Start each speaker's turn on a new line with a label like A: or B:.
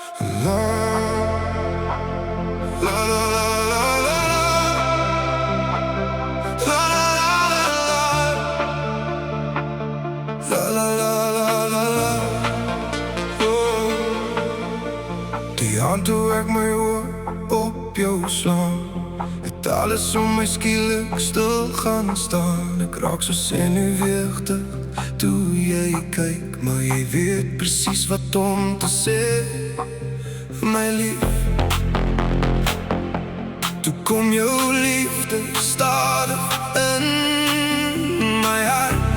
A: La, la, la, la, la, la, la, la, la, la, la. Oh. Die hand toe ek my oor op jou slaan, het alles om my skielik stil gaan staan. Ek raak so senuweegtig toe jy kyk, maar jy weet presies wat om te sê. My lief, toe kom jou liefde stadig in my hart.